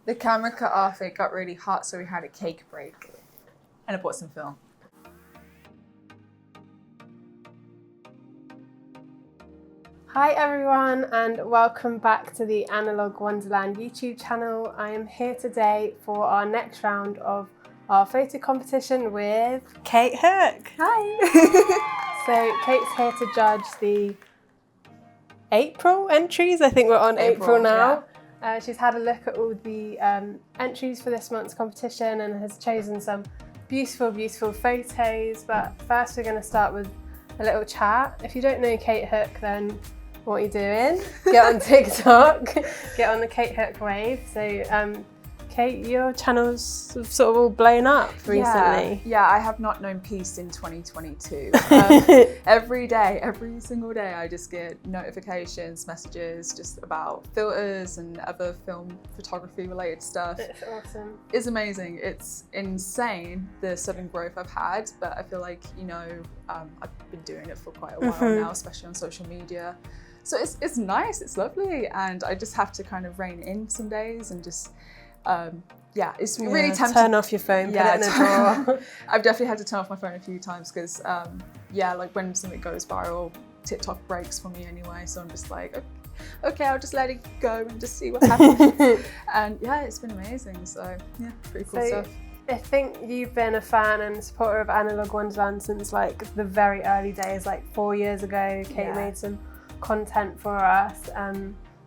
The camera cut off, it got really hot, so we had a cake break. And I bought some film. Hi everyone, and welcome back to the Analogue Wonderland YouTube channel. I am here today for our next round of our photo competition with Kate Hook. Hi! So Kate's here to judge the April entries. I think we're on April now. Yeah. She's had a look at all the entries for this month's competition and has chosen some beautiful, beautiful photos. But first we're going to start with a little chat. If you don't know Kate Hook, then what are you doing? Get on TikTok, get on the Kate Hook wave. So Kate, your channel's sort of all blown up recently. Yeah, I have not known peace in 2022. Every day, every single day, I just get notifications, messages just about filters and other film photography related stuff. It's awesome. It's amazing. It's insane, the sudden growth I've had, but I feel like, I've been doing it for quite a while now, especially on social media. So it's nice, it's lovely, and I just have to kind of rein in some days and just, it's really tempting. Turn off your phone, put it in a drawer. I've definitely had to turn off my phone a few times because, like when something goes viral, TikTok breaks for me anyway, so I'm just like, okay, I'll just let it go and just see what happens. And yeah, it's been amazing, so yeah, pretty cool stuff. I think you've been a fan and supporter of Analogue Wonderland since like the very early days, like 4 years ago. Kate made some content for us. I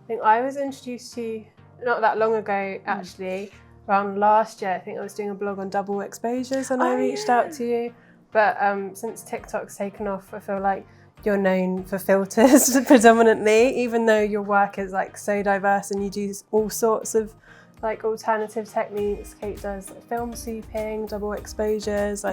think I was introduced to you not that long ago, actually, around last year. I think I was doing a blog on double exposures and I reached out to you. But since TikTok's taken off, I feel like you're known for filters predominantly, even though your work is like so diverse and you do all sorts of like alternative techniques. Kate does film souping, double exposures,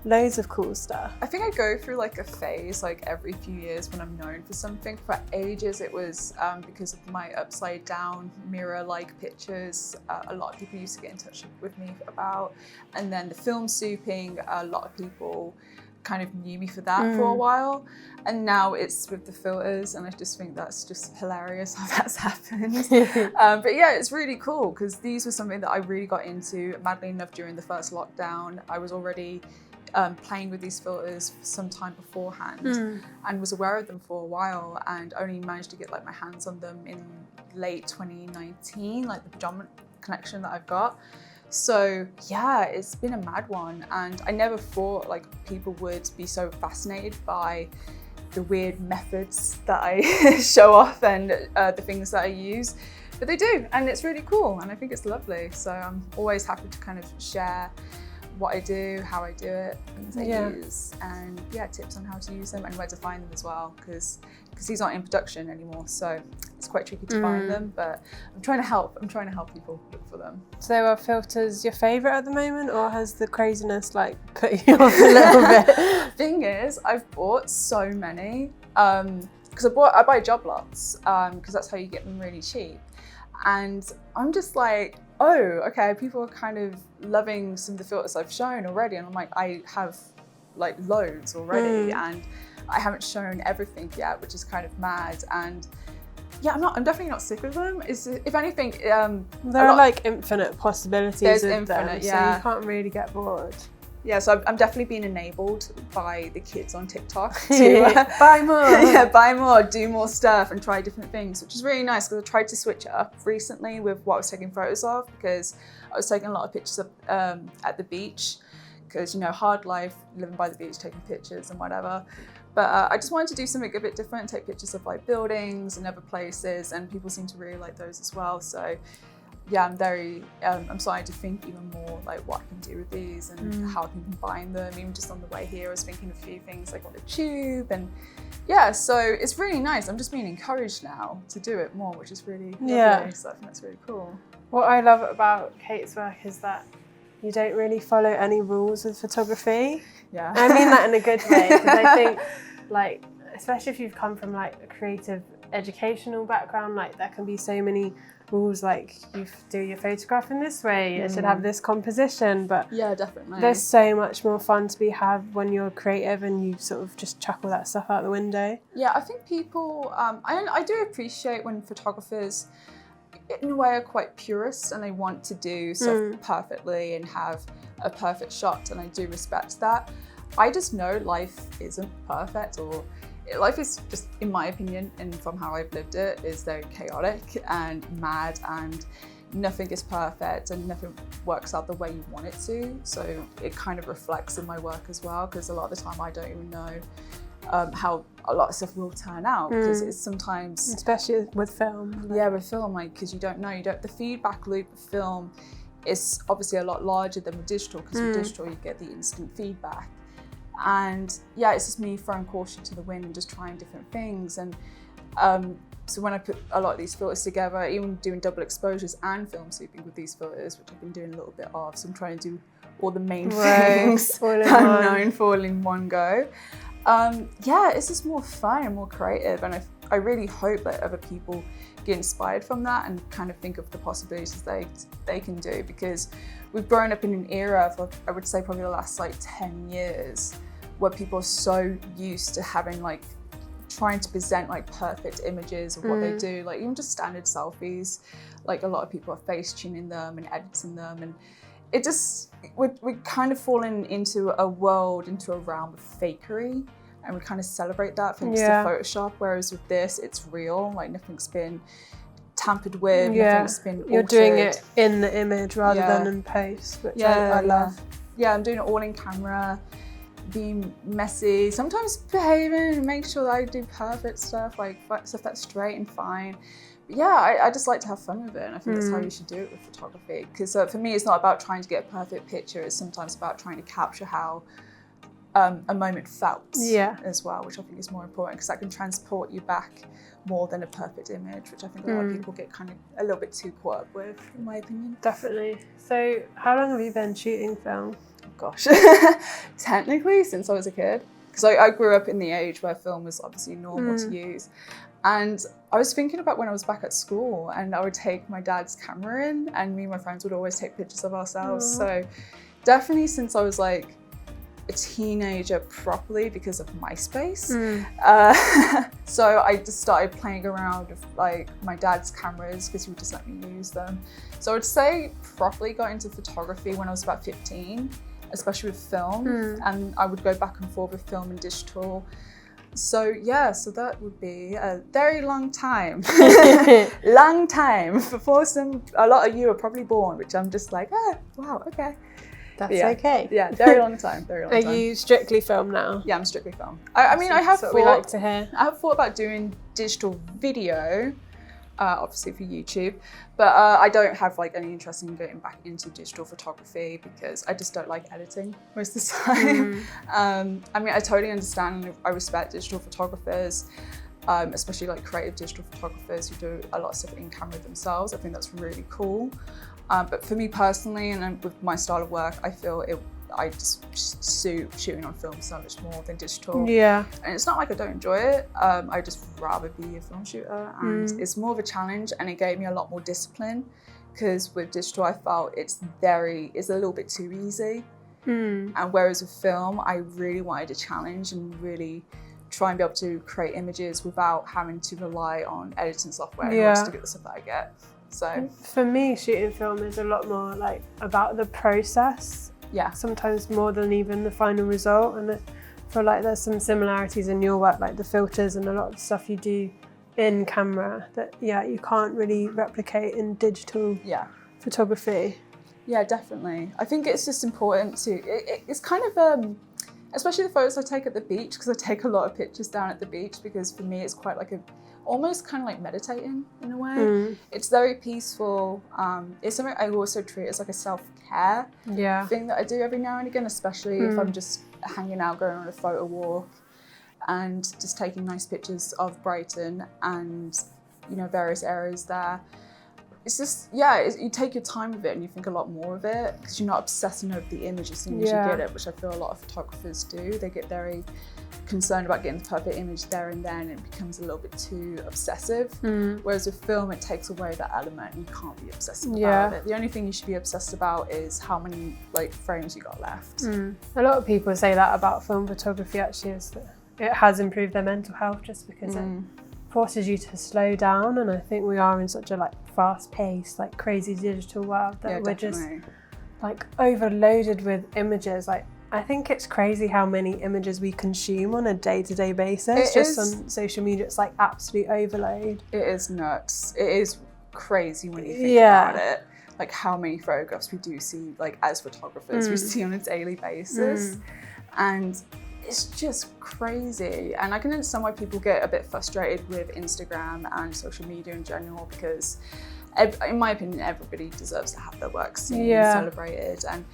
loads of cool stuff. I think I go through like a phase like every few years when I'm known for something. For ages it was because of my upside down mirror like pictures, a lot of people used to get in touch with me about, and then the film souping, a lot of people kind of knew me for that for a while, and now it's with the filters, and I just think that's just hilarious how that's happened. But yeah, it's really cool because these were something that I really got into madly enough during the first lockdown. I was already playing with these filters for some time beforehand and was aware of them for a while, and only managed to get like my hands on them in late 2019, like the predominant connection that I've got. So yeah, it's been a mad one, and I never thought like people would be so fascinated by the weird methods that I show off and the things that I use, but they do, and it's really cool, and I think it's lovely. So I'm always happy to kind of share what I do, how I do it, things I use, and tips on how to use them and where to find them as well, because these aren't in production anymore, so it's quite tricky to find them, but I'm trying to help people look for them. So are filters your favourite at the moment, or has the craziness like put you off a little bit? Thing is, I've bought so many, because I buy job lots, because that's how you get them really cheap. And I'm just like, oh, okay, people are kind of loving some of the filters I've shown already. And I'm like, I have like loads already and I haven't shown everything yet, which is kind of mad. And yeah, I'm definitely not sick of them. If anything, there are like infinite possibilities. There's infinite, so you can't really get bored. Yeah, so I'm definitely being enabled by the kids on TikTok to buy more. Buy more, do more stuff and try different things, which is really nice because I tried to switch it up recently with what I was taking photos of, because I was taking a lot of pictures of, at the beach, because, hard life, living by the beach, taking pictures and whatever. But I just wanted to do something a bit different, take pictures of like buildings and other places, and people seem to really like those as well. So yeah, I'm starting to think even more like what I can do with these and how I can combine them. Even just on the way here, I was thinking a few things like on the tube, and yeah, so it's really nice. I'm just being encouraged now to do it more, which is really lovely. So I think that's really cool. What I love about Kate's work is that you don't really follow any rules with photography. Yeah. I mean that in a good way, because I think like, especially if you've come from like a creative educational background, like there can be so many rules, like you do your photograph in this way, it should have this composition, but yeah, definitely there's so much more fun to be had when you're creative and you sort of just chuck all that stuff out the window. Yeah, I think people, I do appreciate when photographers in a way are quite purist and they want to do stuff perfectly and have a perfect shot, and I do respect that. I just know life isn't perfect, or life is just, in my opinion, and from how I've lived it, is very chaotic and mad, and nothing is perfect and nothing works out the way you want it to. So it kind of reflects in my work as well, because a lot of the time I don't even know how a lot of stuff will turn out, because it's sometimes, especially with film. Yeah, with film, like, because you don't know, the feedback loop of film is obviously a lot larger than with digital, because with digital you get the instant feedback. And yeah, it's just me throwing caution to the wind and just trying different things. And so when I put a lot of these filters together, even doing double exposures and film sweeping with these filters, which I've been doing a little bit of, so I'm trying to do all the main things that I'm known for in one go. Yeah, it's just more fun and more creative, and I really hope that other people get inspired from that and kind of think of the possibilities they can do, because we've grown up in an era of, I would say, probably the last like 10 years, where people are so used to having like trying to present like perfect images of what they do, like even just standard selfies. Like a lot of people are face tuning them and editing them, and it just, we're kind of fallen into a realm of fakery, and we kind of celebrate that thanks to Photoshop, whereas with this, it's real, like nothing's been tampered with, nothing's been altered. You're doing it in the image rather than in post, which I love. Yeah, I'm doing it all in camera, being messy, sometimes behaving and make sure that I do perfect stuff, like stuff that's straight and fine. But yeah, I just like to have fun with it, and I think that's how you should do it with photography. Because for me, it's not about trying to get a perfect picture, it's sometimes about trying to capture how a moment felt as well, which I think is more important, because that can transport you back more than a perfect image, which I think a lot of people get kind of a little bit too caught up with, in my opinion. Definitely. So how long have you been shooting film? Gosh, technically since I was a kid, because I grew up in the age where film was obviously normal to use. And I was thinking about when I was back at school, and I would take my dad's camera in, and me and my friends would always take pictures of ourselves. So definitely since I was like a teenager properly, because of MySpace. So I just started playing around with like my dad's cameras, because he would just let me use them. So I would say properly got into photography when I was about 15, especially with film, and I would go back and forth with film and digital. So yeah, so that would be a very long time. Long time before a lot of you are probably born, which I'm just like, wow, okay. That's okay. Yeah, very long time, very long time. Are you strictly film now? Yeah, I'm strictly film. I mean, I have thought, we like to hear. I have thought about doing digital video, obviously for YouTube, but I don't have like any interest in getting back into digital photography, because I just don't like editing most of the time. I mean, I totally understand and I respect digital photographers, especially like creative digital photographers who do a lot of stuff in camera themselves. I think that's really cool. But for me personally, and with my style of work, I feel I just suit shooting on film so much more than digital. Yeah. And it's not like I don't enjoy it. I just rather be a film shooter, and it's more of a challenge, and it gave me a lot more discipline, because with digital I felt it's a little bit too easy. And whereas with film, I really wanted a challenge and really try and be able to create images without having to rely on editing software in order to get the stuff that I get. So for me, shooting film is a lot more like about the process. Yeah. Sometimes more than even the final result. And I feel like there's some similarities in your work, like the filters and a lot of stuff you do in camera that you can't really replicate in digital photography. Yeah, definitely. I think it's just important to, it's kind of, especially the photos I take at the beach, because I take a lot of pictures down at the beach, because for me it's quite like almost kind of like meditating in a way. It's very peaceful. It's something I also treat as like a self-care thing that I do every now and again, especially if I'm just hanging out, going on a photo walk and just taking nice pictures of Brighton and, you know, various areas there. It's just, you take your time with it and you think a lot more of it, because you're not obsessing over the image as soon as you get it, which I feel a lot of photographers do. They get very concerned about getting the perfect image there and then, and it becomes a little bit too obsessive. Whereas with film, it takes away that element and you can't be obsessive about it. The only thing you should be obsessed about is how many like frames you got left. A lot of people say that about film photography actually, is that it has improved their mental health, just because it forces you to slow down, and I think we are in such a like fast-paced, like crazy digital world that we're just like overloaded with images. Like I think it's crazy how many images we consume on a day-to-day basis. On social media, it's like absolute overload. It is nuts. It is crazy when you think about it. Like how many photographs we do see, like as photographers, we see on a daily basis, and it's just crazy. And I can understand why people get a bit frustrated with Instagram and social media in general, because in my opinion, everybody deserves to have their work seen and celebrated. And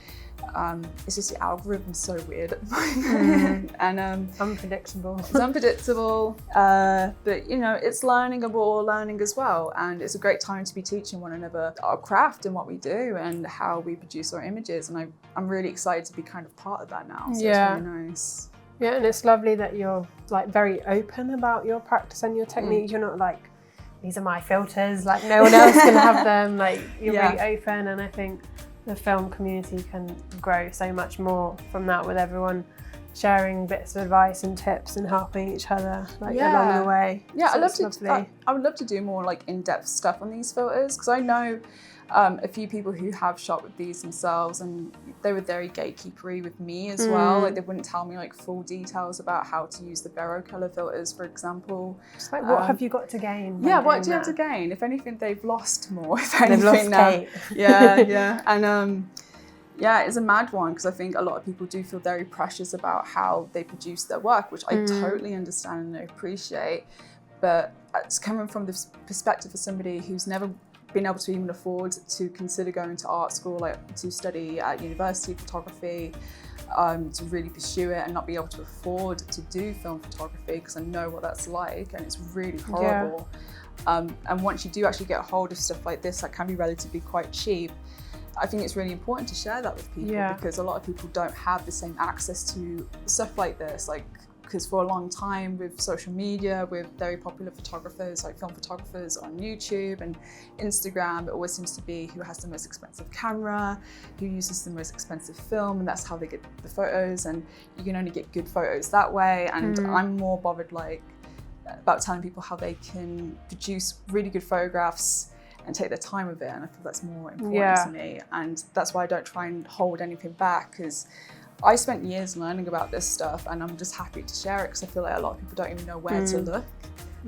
it's just the algorithm's so weird at the moment. And unpredictable. It's unpredictable, but you know, it's learning, and we're all learning as well. And it's a great time to be teaching one another our craft and what we do and how we produce our images. And I'm really excited to be kind of part of that now. So it's really nice. Yeah, and it's lovely that you're like very open about your practice and your technique. You're not like, these are my filters, like no one else can have them. Like you're really open, and I think the film community can grow so much more from that, with everyone sharing bits of advice and tips and helping each other like along the way. Yeah, so I would love to do more like in-depth stuff on these filters, because I know a few people who have shot with these themselves, and they were very gatekeepery with me as well. Like they wouldn't tell me like full details about how to use the Vero color filters, for example. Just like, what have you got to gain? Yeah, what do you have to gain? If anything, they've lost more. If anything, they've lost now. Kate. Yeah. And yeah, it's a mad one, because I think a lot of people do feel very precious about how they produce their work, which I totally understand and appreciate. But it's coming from the perspective of somebody who's never been able to even afford to consider going to art school, like to study at university photography, to really pursue it, and not be able to afford to do film photography, because I know what that's like, and it's really horrible. And once you do actually get a hold of stuff like this that can be relatively quite cheap, I think it's really important to share that with people, because a lot of people don't have the same access to stuff like this. Like, because for a long time with social media, with very popular photographers, like film photographers on YouTube and Instagram, it always seems to be who has the most expensive camera, who uses the most expensive film, and that's how they get the photos, and you can only get good photos that way. And I'm more bothered like about telling people how they can produce really good photographs and take their time with it, and I feel that's more important to me. And that's why I don't try and hold anything back, because I spent years learning about this stuff, and I'm just happy to share it, because I feel like a lot of people don't even know where to look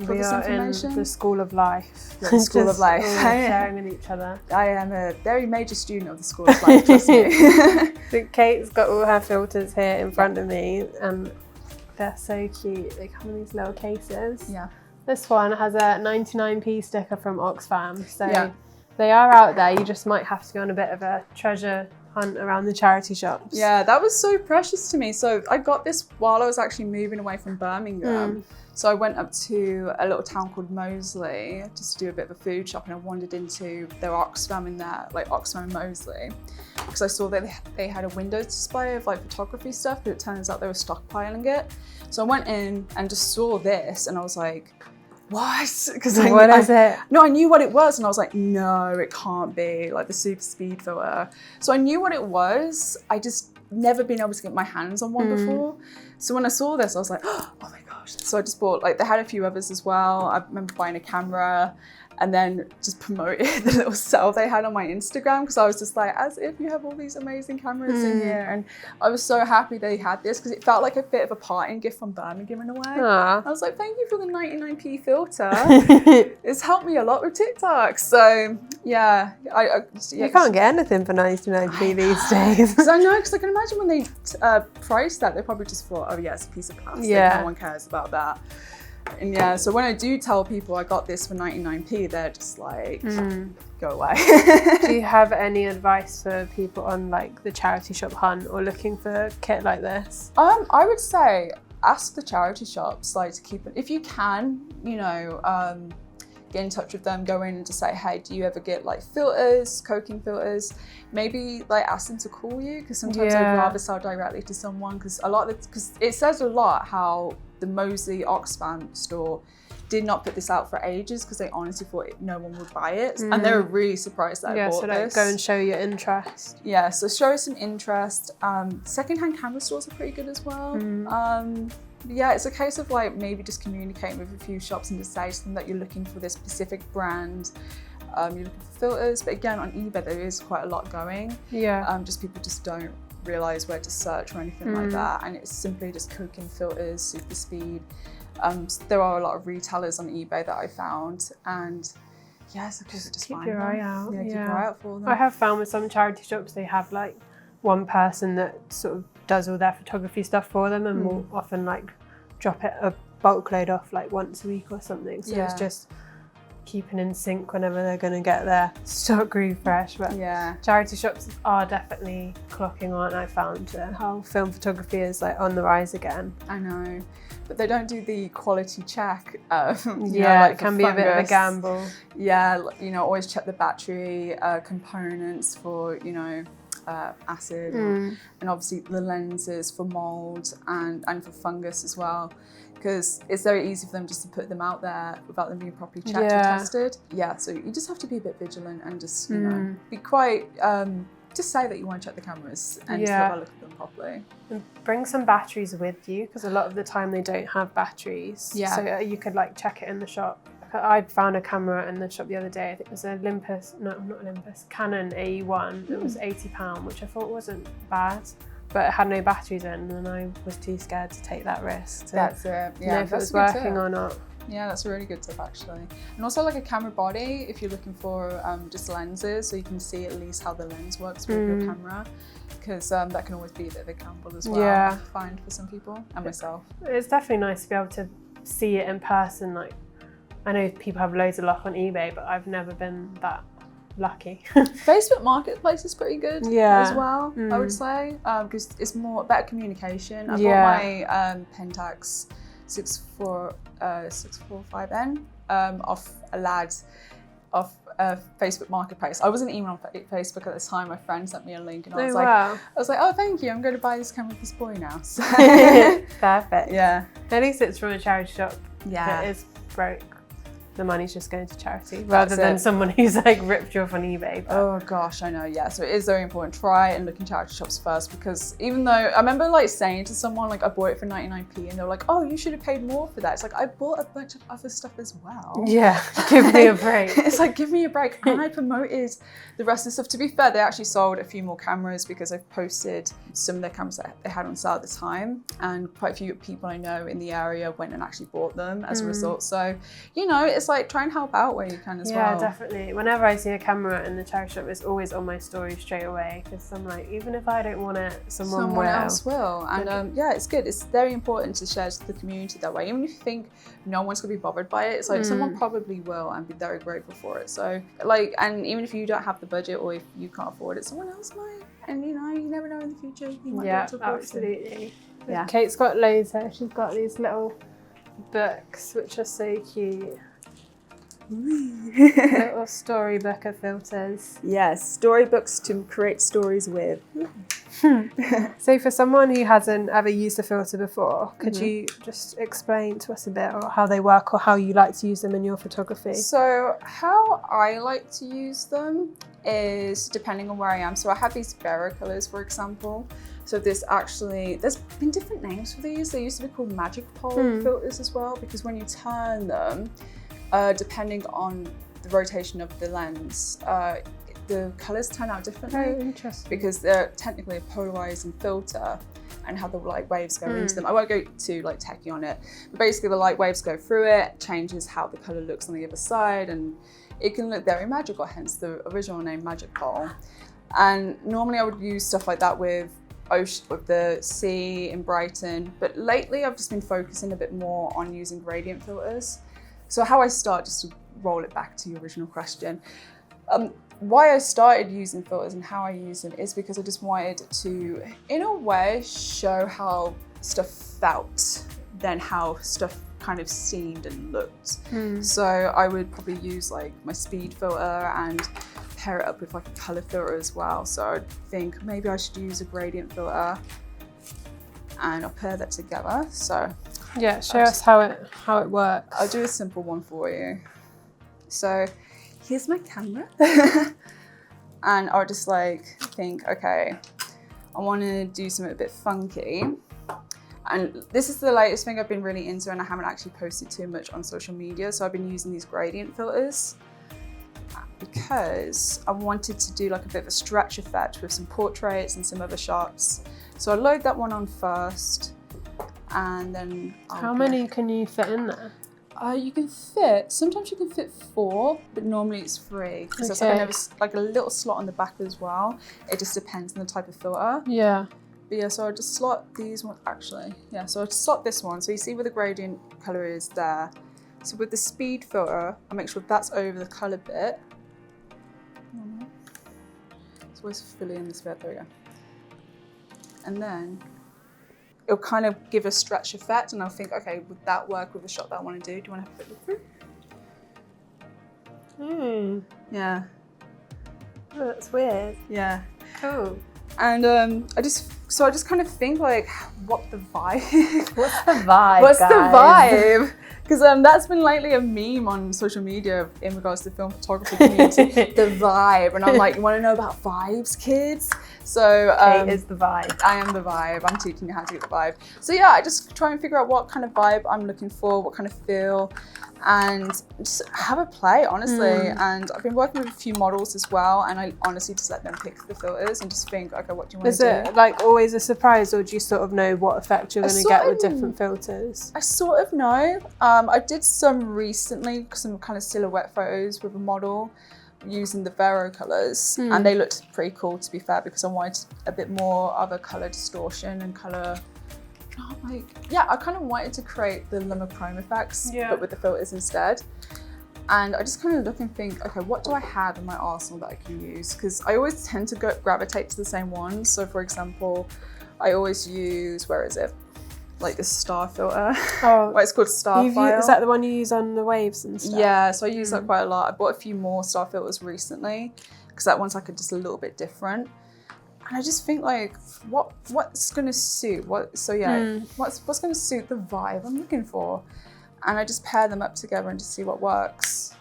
for this information. In the school of life. The school of life. Sharing with each other. I am a very major student of the school of life, trust me. So Kate's got all her filters here in front of me, and they're so cute. They come in these little cases. Yeah. This one has a 99p sticker from Oxfam, so they are out there. You just might have to go on a bit of a treasure hunt around the charity shops. Yeah, that was so precious to me. So I got this while I was actually moving away from Birmingham. So I went up to a little town called Moseley just to do a bit of a food shop, and I wandered into their Oxfam in there, like Oxfam and Moseley, because I saw that they had a window display of like photography stuff, but it turns out they were stockpiling it. So I went in and just saw this, and I was like, what? Because what is it? No, I knew what it was, and I was like, no, it can't be, like the super speed filter. So I knew what it was. I just never been able to get my hands on one before. So when I saw this, I was like, oh my gosh. So I just bought, like, they had a few others as well. I remember buying a camera, and then just promoted the little sale they had on my Instagram, because I was just like, as if you have all these amazing cameras in here. And I was so happy they had this, because it felt like a bit of a parting gift from Birmingham in a way. I was like, thank you for the 99p filter. It's helped me a lot with TikTok. So yeah, you can't get anything for 99p these days. Because I know, because I can imagine when they priced that, they probably just thought, oh yeah, it's a piece of plastic. No one cares about that. And yeah, so when I do tell people I got this for 99p, they're just like, go away. Do you have any advice for people on like the charity shop hunt or looking for kit like this? I would say ask the charity shops, like, to keep it, if you can, you know, get in touch with them, go in and just say, hey, do you ever get like filters, coking filters? Maybe like ask them to call you, because sometimes I'd rather sell directly to someone, because because it says a lot how the Moseley Oxfam store did not put this out for ages, because they honestly thought no one would buy it. And they were really surprised that I bought this. Go and show your interest. Yeah, so show some interest. Secondhand camera stores are pretty good as well. Yeah, it's a case of like maybe just communicating with a few shops and just say to them that you're looking for this specific brand. You're looking for filters, but again, on eBay there is quite a lot going. Yeah. Just people just don't realise where to search or anything like that, and it's simply just cooking filters, super speed. There are a lot of retailers on eBay that I found, and yes, just keep find your them. eye out. Yeah, keep your eye out for them. I have found with some charity shops they have like one person that sort of does all their photography stuff for them, and will often like drop it a bulk load off like once a week or something. So it's just keeping in sync whenever they're going to get their stock refresh. But charity shops are definitely clocking on. I found how film photography is like on the rise again. I know, but they don't do the quality check. Like it can be a bit of a gamble. Yeah, always check the battery components for acid, and obviously the lenses for mold and for fungus as well, because it's very easy for them just to put them out there without them being properly checked or tested. Yeah, so you just have to be a bit vigilant and just be quite just say that you want to check the cameras and just have a look at them properly. And bring some batteries with you, because a lot of the time they don't have batteries. So you could like check it in the shop. I found a camera in the shop the other day. I think it was a Canon AE1. It was £80, which I thought wasn't bad, but it had no batteries in, and I was too scared to take that risk. That's it. Yeah, know if it was working or not. Yeah, that's a really good tip actually. And also like a camera body, if you're looking for just lenses, so you can see at least how the lens works with your camera, because that can always be a bit of a gamble as well. I find for some people and myself. It's definitely nice to be able to see it in person. Like, I know people have loads of luck on eBay, but I've never been that lucky. Facebook Marketplace is pretty good as well, I would say, because it's better communication. I bought my Pentax 645N off a lad off Facebook Marketplace. I wasn't even on Facebook at the time. My friend sent me a link, and I was like, oh, thank you. I'm going to buy this camera for this boy now. So. Perfect. Yeah. At least it's from a charity shop. Yeah. It is broke. The money's just going to charity rather than someone who's like ripped you off on eBay. But. Oh gosh, I know, yeah. So it is very important. Try and look in charity shops first, because even though I remember like saying to someone like I bought it for 99p and they were like, oh, you should have paid more for that. It's like I bought a bunch of other stuff as well. Yeah, give me a break. It's like, give me a break. And I promoted the rest of the stuff. To be fair, they actually sold a few more cameras because I've posted some of their cameras that they had on sale at the time, and quite a few people I know in the area went and actually bought them as a result. So, it's like try and help out where you can as well. Yeah, definitely. Whenever I see a camera in the charity shop, it's always on my story straight away, because I'm like, even if I don't want it, someone else will. And it's good. It's very important to share to the community that way. Even if you think no one's gonna be bothered by it, it's like someone probably will and be very grateful for it. So like, and even if you don't have the budget or if you can't afford it, someone else might. And you never know in the future. You might be able to afford absolutely. Yeah. Kate's got loads here. She's got these little books which are so cute. Little storybook of filters. Yes, storybooks to create stories with. So for someone who hasn't ever used a filter before, could you just explain to us a bit about how they work or how you like to use them in your photography? So how I like to use them is depending on where I am. So I have these colors, for example. So there's been different names for these. They used to be called magic pole filters as well, because when you turn them, depending on the rotation of the lens, the colours turn out differently. Oh, interesting. Because they're technically a polarizing filter, and how the light waves go into them. I won't go too techie on it, but basically the light waves go through it, changes how the colour looks on the other side, and it can look very magical, hence the original name Magic Pole. And normally I would use stuff like that with the sea in Brighton, but lately I've just been focusing a bit more on using gradient filters. So how I start, just to roll it back to your original question, why I started using filters and how I use them is because I just wanted to, in a way, show how stuff felt than how stuff kind of seemed and looked. So I would probably use like my speed filter and pair it up with like a color filter as well. So I'd think maybe I should use a gradient filter and I'll pair that together. So yeah, show us how it works. I'll do a simple one for you. So here's my camera. And I'll just think, okay, I want to do something a bit funky. And this is the latest thing I've been really into, and I haven't actually posted too much on social media. So I've been using these gradient filters because I wanted to do like a bit of a stretch effect with some portraits and some other shots. So I load that one on first, and then how many can you fit in there? You can fit, sometimes you can fit 4, but normally it's 3. Because there's like a little slot on the back as well. It just depends on the type of filter. Yeah. But yeah, so I just slot these ones, actually. Yeah, so I slot this one. So you see where the gradient color is there. So with the speed filter, I make sure that's over the color bit. So where's filling in this bit? There we go. And then it'll kind of give a stretch effect, and I'll think, okay, would that work with the shot that I want to do? Do you want to have a quick look through? Yeah. Oh, that's weird. Yeah. Cool. And I just kind of think like, what the vibe? What's the vibe? What's guys? the vibe? Because that's been lately a meme on social media in regards to film photography community, the vibe. And I'm like, you want to know about vibes, kids? So Kate is the vibe. I am the vibe. I'm teaching you how to get the vibe. So yeah, I just try and figure out what kind of vibe I'm looking for, what kind of feel, and just have a play, honestly. And I've been working with a few models as well, and I honestly just let them pick the filters and just think, okay, what do you want to do? Is it like always a surprise, or do you sort of know what effect you're going to get with different filters? I sort of know. I did some recently, some kind of silhouette photos with a model using the Vero colours, and they looked pretty cool, to be fair, because I wanted a bit more of a colour distortion and colour. I kind of wanted to create the lumochrome effects, but with the filters instead. And I just kind of look and think, okay, what do I have in my arsenal that I can use? Because I always tend to gravitate to the same ones. So for example, I always use, where is it? Like the star filter. Oh, well, it's called Starfile. Is that the one you use on the waves and stuff? Yeah, so I use that quite a lot. I bought a few more star filters recently because that one's like just a little bit different. And I just think like, what's gonna suit? What's gonna suit the vibe I'm looking for? And I just pair them up together and just see what works.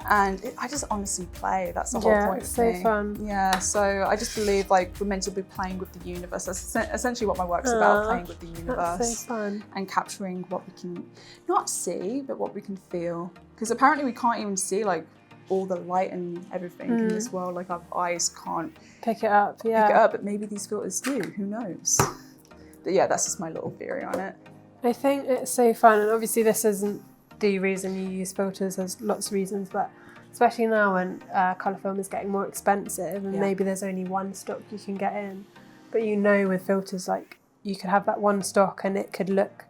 And I just honestly play. That's the whole point it's for me. so fun. Yeah, so I just believe like we're meant to be playing with the universe. That's essentially what my work's about, playing with the universe. That's so fun. And capturing what we can not see, but what we can feel. Because apparently we can't even see like all the light and everything in this world. Like our eyes can't pick it up, pick it up, but maybe these filters do, who knows? But yeah, that's just my little theory on it. I think it's so fun, and obviously this isn't the reason you use filters, there's lots of reasons, but especially now when colour film is getting more expensive and maybe there's only one stock you can get in, but you know with filters like you could have that one stock and it could look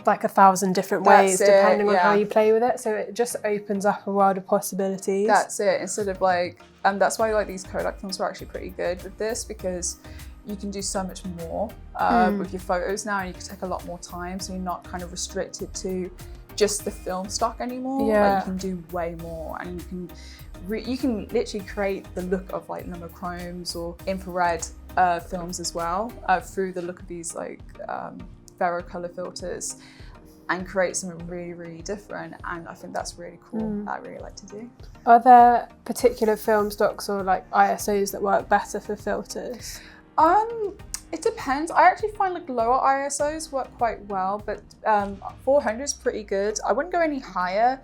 like 1,000 different ways depending on how you play with it, so it just opens up a world of possibilities. That's it, instead of like, that's why like these Kodak films are actually pretty good with this, because you can do so much more with your photos now, and you can take a lot more time, so you're not kind of restricted to just the film stock anymore. Like you can do way more, and you can literally create the look of like monochromes or infrared films as well through the look of these like Vero color filters, and create something really, really different. And I think that's really cool. That I really like to do. Are there particular film stocks or like ISOs that work better for filters? It depends. I actually find like lower ISOs work quite well, but 400 is pretty good. I wouldn't go any higher,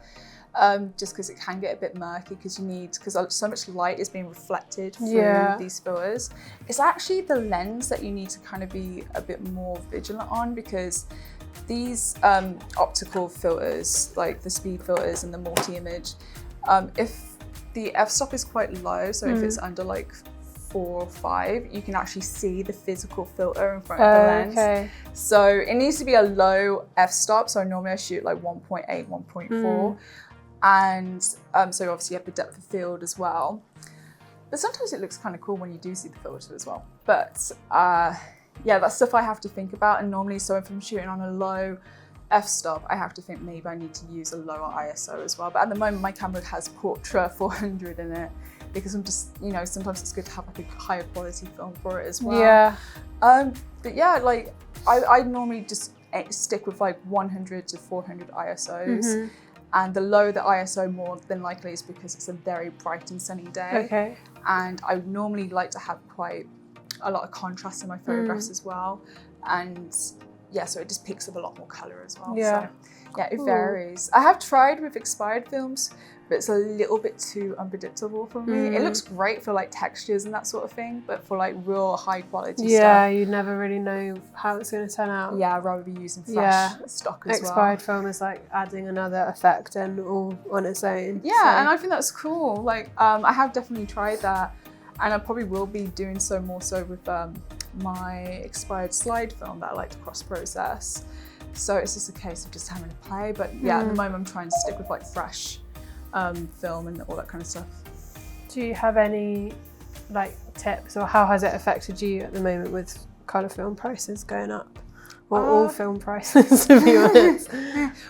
just because it can get a bit murky because so much light is being reflected through these filters. It's actually the lens that you need to kind of be a bit more vigilant on, because these optical filters, like the speed filters and the multi-image, if the f-stop is quite low, so if it's under like 4 or 5, you can actually see the physical filter in front of the lens. Okay. So it needs to be a low f-stop. So normally I shoot like 1.8, 1.4. And so obviously you have the depth of field as well. But sometimes it looks kind of cool when you do see the filter as well. But yeah, that's stuff I have to think about. And normally, so if I'm shooting on a low f-stop, I have to think maybe I need to use a lower ISO as well. But at the moment, my camera has Portra 400 in it, because I'm just, sometimes it's good to have like a higher quality film for it as well. Yeah. But yeah, like I normally just stick with like 100 to 400 ISOs. And the lower the ISO, more than likely is because it's a very bright and sunny day. Okay. And I normally like to have quite a lot of contrast in my photographs as well. And so it just picks up a lot more colour as well. Yeah. So, yeah, it varies. I have tried with expired films, but it's a little bit too unpredictable for me. It looks great for like textures and that sort of thing, but for like real high quality stuff, you never really know how it's going to turn out. Yeah, I'd rather be using fresh stock as well. Expired film is like adding another effect and all on its own. Yeah, so. And I think that's cool. Like, I have definitely tried that, and I probably will be doing so more so with my expired slide film that I like to cross process. So it's just a case of just having to play. But yeah, at the moment I'm trying to stick with like fresh film and all that kind of stuff. Do you have any like tips, or how has it affected you at the moment with colour film prices going up? Or all film prices, to be honest?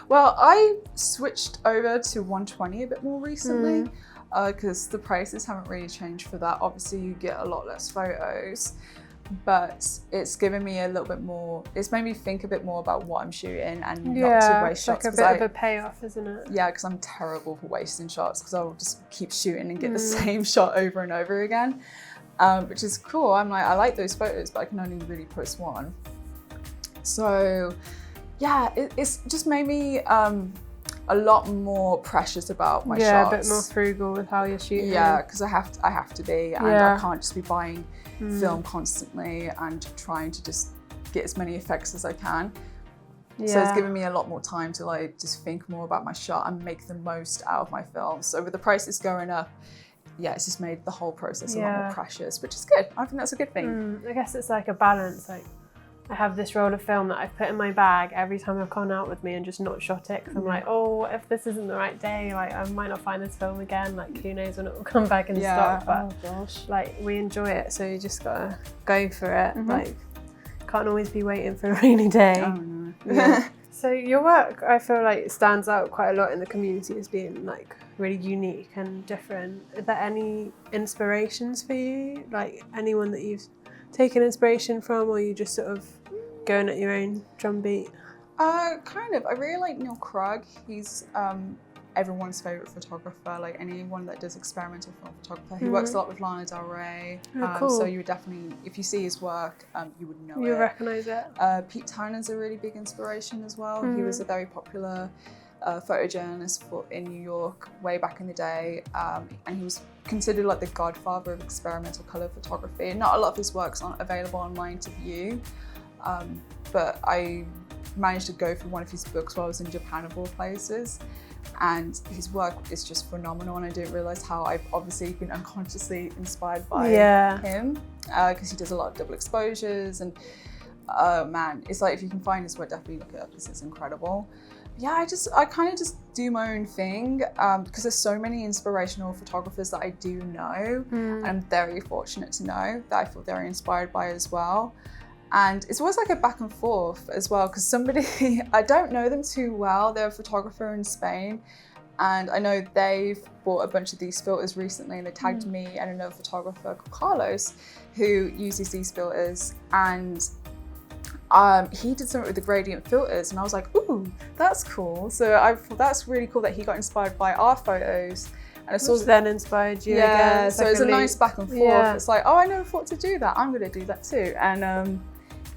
Well, I switched over to 120 a bit more recently because the prices haven't really changed for that. Obviously, you get a lot less photos, but it's given me a little bit more, it's made me think a bit more about what I'm shooting and not to waste shots. It's like a bit of a payoff, isn't it? Yeah, because I'm terrible for wasting shots because I'll just keep shooting and get the same shot over and over again, which is cool. I'm like, I like those photos, but I can only really post one. So yeah, it's just made me a lot more precious about my shots. Yeah, a bit more frugal with how you're shooting. Yeah, because I have to be, and I can't just be buying film constantly and trying to just get as many effects as I can. So it's given me a lot more time to like just think more about my shot and make the most out of my film. So with the prices going up, it's just made the whole process a lot more precious, which is good. I think that's a good thing. I guess it's like a balance. Like, I have this roll of film that I've put in my bag every time I've gone out with me and just not shot it because I'm like, oh, what if this isn't the right day? Like, I might not find this film again. Like, who knows when it will come back in stock? But like, we enjoy it, so you just gotta go for it. Like, can't always be waiting for a rainy day. Oh no. So your work, I feel like, stands out quite a lot in the community as being like really unique and different. Are there any inspirations for you? Like, anyone that you've taken inspiration from, or you just sort of going at your own drumbeat? Kind of. I really like Neil Krug. He's everyone's favourite photographer, like anyone that does experimental film photographer. He works a lot with Lana Del Rey. Cool. So you would definitely, if you see his work, you would know You'll recognise it. Pete Townend's a really big inspiration as well. He was a very popular photojournalist in New York way back in the day, and he was considered like the godfather of experimental colour photography. Not a lot of his works aren't available online to view, but I managed to go through one of his books while I was in Japan of all places, and his work is just phenomenal, and I didn't realise how I've obviously been unconsciously inspired by him, because he does a lot of double exposures, and man, it's like if you can find his work, definitely look it up because it's incredible. Yeah, I kind of just do my own thing because there's so many inspirational photographers that I do know, and I'm very fortunate to know that I feel very inspired by as well. And it's always like a back and forth as well, because somebody, I don't know them too well, they're a photographer in Spain, and I know they've bought a bunch of these filters recently, and they tagged me and another photographer called Carlos who uses these filters, and he did something with the gradient filters, and I was like, ooh, that's cool. So I thought that's really cool that he got inspired by our photos. And I saw then inspired you again. Yeah, so it's a nice back and forth. Yeah. It's like, oh, I never thought to do that. I'm going to do that too. And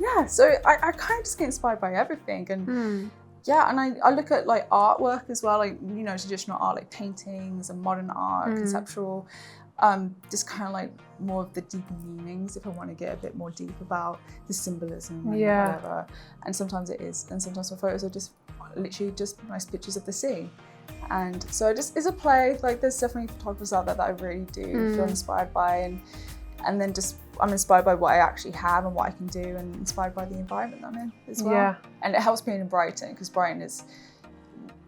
yeah, so I kind of just get inspired by everything. And yeah, and I look at like artwork as well, like, you know, traditional art, like paintings and modern art, conceptual, just kind of like more of the deeper meanings if I want to get a bit more deep about the symbolism and whatever. And sometimes it is, and sometimes my photos are just literally just nice pictures of the sea. And so it just is a play. Like, there's definitely photographers out there that I really do feel inspired by, and then just I'm inspired by what I actually have and what I can do, and inspired by the environment I'm in as well. Yeah. And it helps being in Brighton, because Brighton is,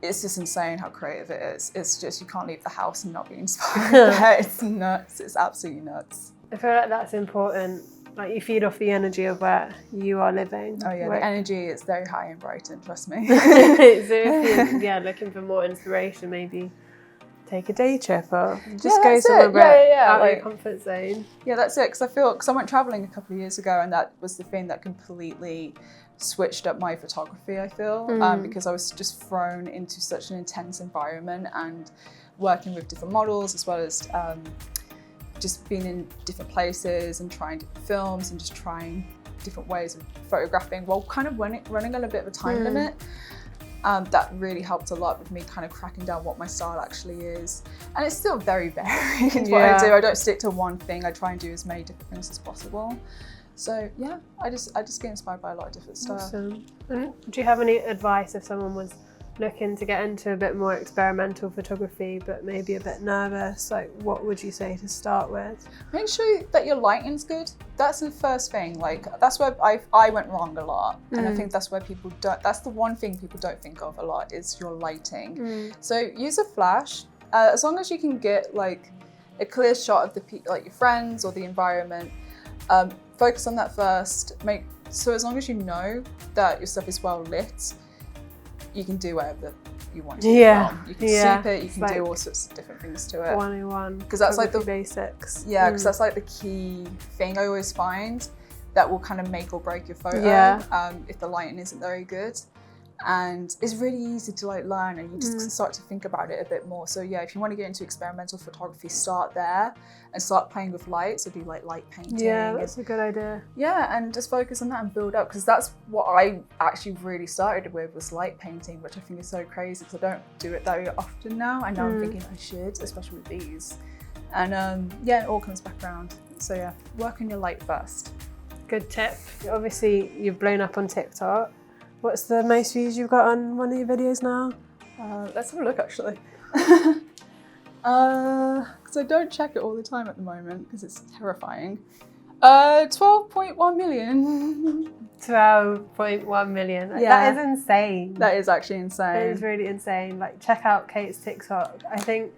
it's just insane how creative it is. It's just, you can't leave the house and not be inspired there. It's nuts. It's absolutely nuts. I feel like that's important. Like, you feed off the energy of where you are living. Oh yeah, the energy is very high in Brighton, trust me. So if you're looking for more inspiration, maybe take a day trip or just go somewhere out of your comfort zone. Yeah, that's it. Because I went traveling a couple of years ago, and that was the thing that completely switched up my photography, I feel, because I was just thrown into such an intense environment, and working with different models, as well as just being in different places and trying different films and just trying different ways of photographing while kind of running on a bit of a time limit. That really helped a lot with me kind of cracking down what my style actually is. And it's still very varied what I do. I don't stick to one thing. I try and do as many different things as possible. So yeah, I just get inspired by a lot of different stuff. Awesome. And do you have any advice if someone was looking to get into a bit more experimental photography but maybe a bit nervous? Like, what would you say to start with? Make sure that your lighting's good. That's the first thing. Like, that's where I went wrong a lot, and I think that's where people don't. That's the one thing people don't think of a lot is your lighting. So use a flash, as long as you can get like a clear shot of like your friends or the environment. Focus on that first. So as long as you know that your stuff is well lit, you can do whatever you want to. You can soup it, you can do all sorts of different things to it. 101. Because that's like the basics. Yeah, because that's like the key thing I always find that will kind of make or break your photo if the lighting isn't very good. And it's really easy to like learn, and you just start to think about it a bit more. So yeah, if you want to get into experimental photography, start there and start playing with light. So do like light painting. Yeah, that's a good idea. Yeah, and just focus on that and build up, because that's what I actually really started with, was light painting, which I think is so crazy because I don't do it very often now. I know I'm thinking I should, especially with these. And yeah, it all comes back around. So yeah, work on your light first. Good tip. Obviously, you've blown up on TikTok. What's the most views you've got on one of your videos now? Let's have a look actually. Because I don't check it all the time at the moment because it's terrifying. 12.1 million. 12.1 million. Yeah. That is insane. That is actually insane. It is really insane. Like, check out Kate's TikTok. I think,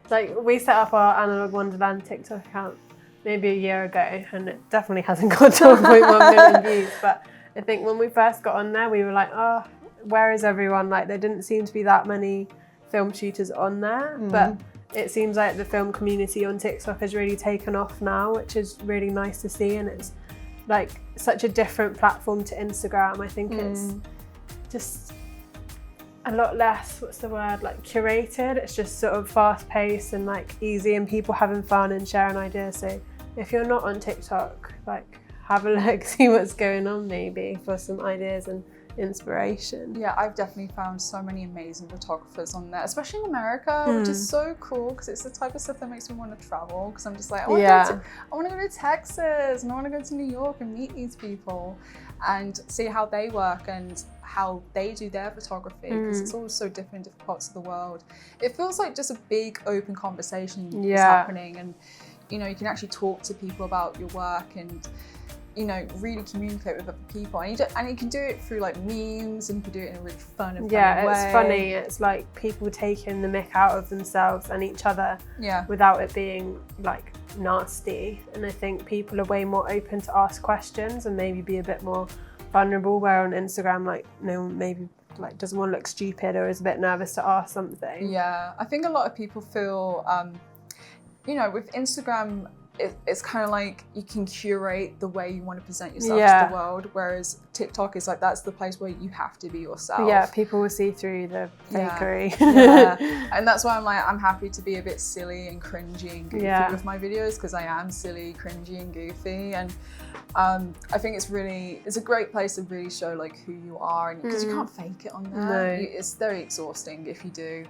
like, we set up our Analogue Wonderland TikTok account maybe a year ago, and it definitely hasn't got 12.1 million views, but I think when we first got on there, we were like, oh, where is everyone? Like, there didn't seem to be that many film shooters on there, but it seems like the film community on TikTok has really taken off now, which is really nice to see. And it's like such a different platform to Instagram. I think it's just a lot less, what's the word, like curated. It's just sort of fast paced and like easy, and people having fun and sharing ideas. So if you're not on TikTok, like, have a look, see what's going on maybe for some ideas and inspiration. Yeah, I've definitely found so many amazing photographers on there, especially in America, which is so cool because it's the type of stuff that makes me want to travel, because I'm just like, I want to go to Texas and I want to go to New York and meet these people and see how they work and how they do their photography, because it's all so different in different parts of the world. It feels like just a big open conversation is happening, and you know, you can actually talk to people about your work and, you know, really communicate with other people, and you can do it through like memes, and you can do it in a really fun and funny way. It's funny. It's like people taking the mick out of themselves and each other without it being like nasty. And I think people are way more open to ask questions and maybe be a bit more vulnerable, where on Instagram, like, no one maybe like doesn't want to look stupid or is a bit nervous to ask something. Yeah, I think a lot of people feel, you know, with Instagram, it's kind of like you can curate the way you want to present yourself to the world, whereas TikTok is like, that's the place where you have to be yourself. Yeah, people will see through the fakery. And that's why I'm like, I'm happy to be a bit silly and cringy and goofy with my videos, because I am silly, cringy and goofy, and I think it's a great place to really show like who you are, and because you can't fake it on there. No. It's very exhausting if you do,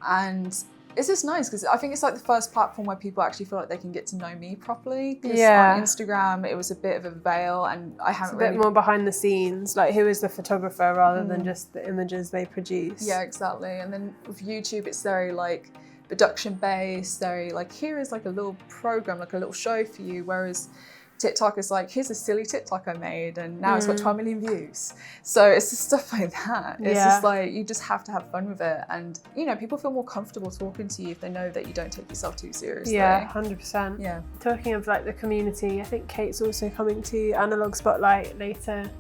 and it's just nice because I think it's like the first platform where people actually feel like they can get to know me properly. Because on Instagram, it was a bit of a veil, and I haven't a bit more behind the scenes, like who is the photographer rather than just the images they produce. Yeah, exactly. And then with YouTube, it's very like production based, very like, here is like a little program, like a little show for you, whereas TikTok is like, here's a silly TikTok I made and now it's got 12 million views. So it's just stuff like that. It's just like, you just have to have fun with it. And, you know, people feel more comfortable talking to you if they know that you don't take yourself too seriously. Yeah, 100%. Yeah. Talking of like the community, I think Kate's also coming to Analogue Spotlight later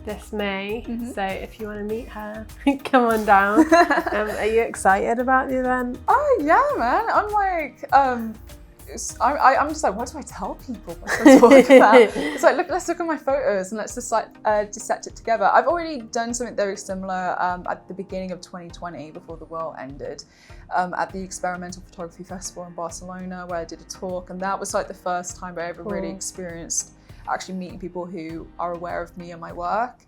this May. So if you want to meet her, come on down. Are you excited about the event? Oh yeah, man. I'm like, I'm just like, what do I tell people? What do I talk about? It's like, let's look at my photos and let's just like dissect it together. I've already done something very similar at the beginning of 2020, before the world ended, at the Experimental Photography Festival in Barcelona, where I did a talk, and that was like the first time I ever really experienced actually meeting people who are aware of me and my work,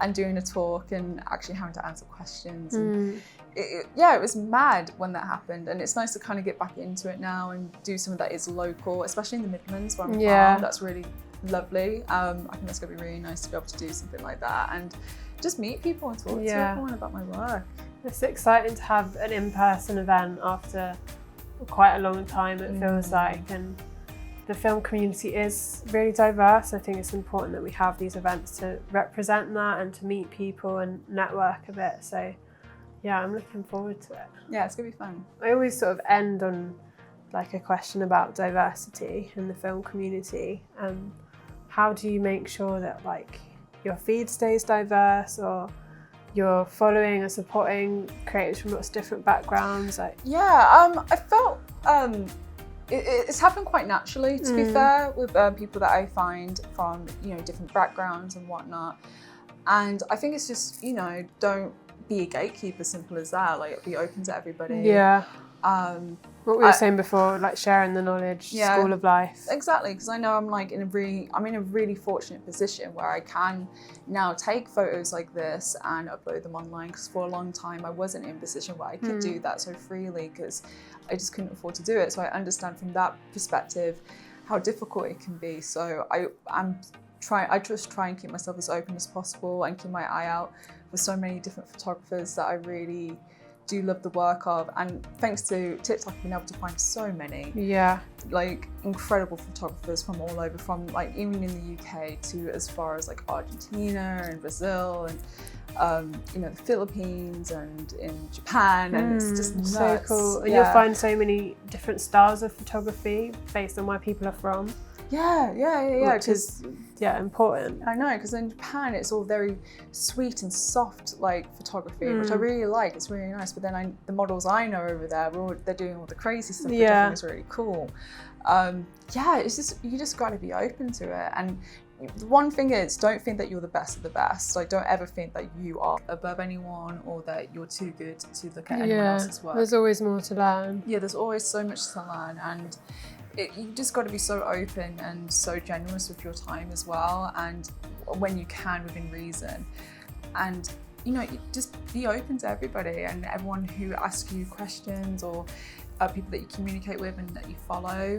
and doing a talk and actually having to answer questions. And it was mad when that happened, and it's nice to kind of get back into it now and do something that is local, especially in the Midlands where I'm from. That's really lovely. I think that's going to be really nice to be able to do something like that and just meet people and talk to everyone about my work. It's exciting to have an in-person event after quite a long time, it feels like, and the film community is really diverse. I think it's important that we have these events to represent that and to meet people and network a bit. So yeah, I'm looking forward to it. Yeah, it's gonna be fun. I always sort of end on like a question about diversity in the film community. How do you make sure that like your feed stays diverse, or you're following or supporting creators from lots of different backgrounds? Like, I felt it's happened quite naturally, to be fair, with people that I find from, you know, different backgrounds and whatnot. And I think it's just, you know, don't be a gatekeeper, simple as that. Like, be open to everybody. Yeah. What we were saying before, like sharing the knowledge, school of life. Exactly, because I know I'm in a really fortunate position where I can now take photos like this and upload them online, because for a long time I wasn't in a position where I could do that so freely, because I just couldn't afford to do it. So I understand from that perspective how difficult it can be. So I just try and keep myself as open as possible and keep my eye out for so many different photographers that I really do love the work of, and thanks to TikTok I've been able to find so many like incredible photographers from all over, from like even in the UK to as far as like Argentina and Brazil and you know, the Philippines and in Japan, and it's just nuts. So cool. And you'll find so many different styles of photography based on where people are from. Which is important. I know, because in Japan it's all very sweet and soft like photography, which I really like. It's really nice. But then the models I know over there, they're doing all the crazy stuff, which I think is really cool. It's just, you just got to be open to it. And the one thing is, don't think that you're the best of the best. Like, don't ever think that you are above anyone or that you're too good to look at anyone else's work. There's always more to learn. Yeah, there's always so much to learn, and you just got to be so open and so generous with your time as well, and when you can, within reason. And you know, just be open to everybody and everyone who asks you questions, or people that you communicate with and that you follow,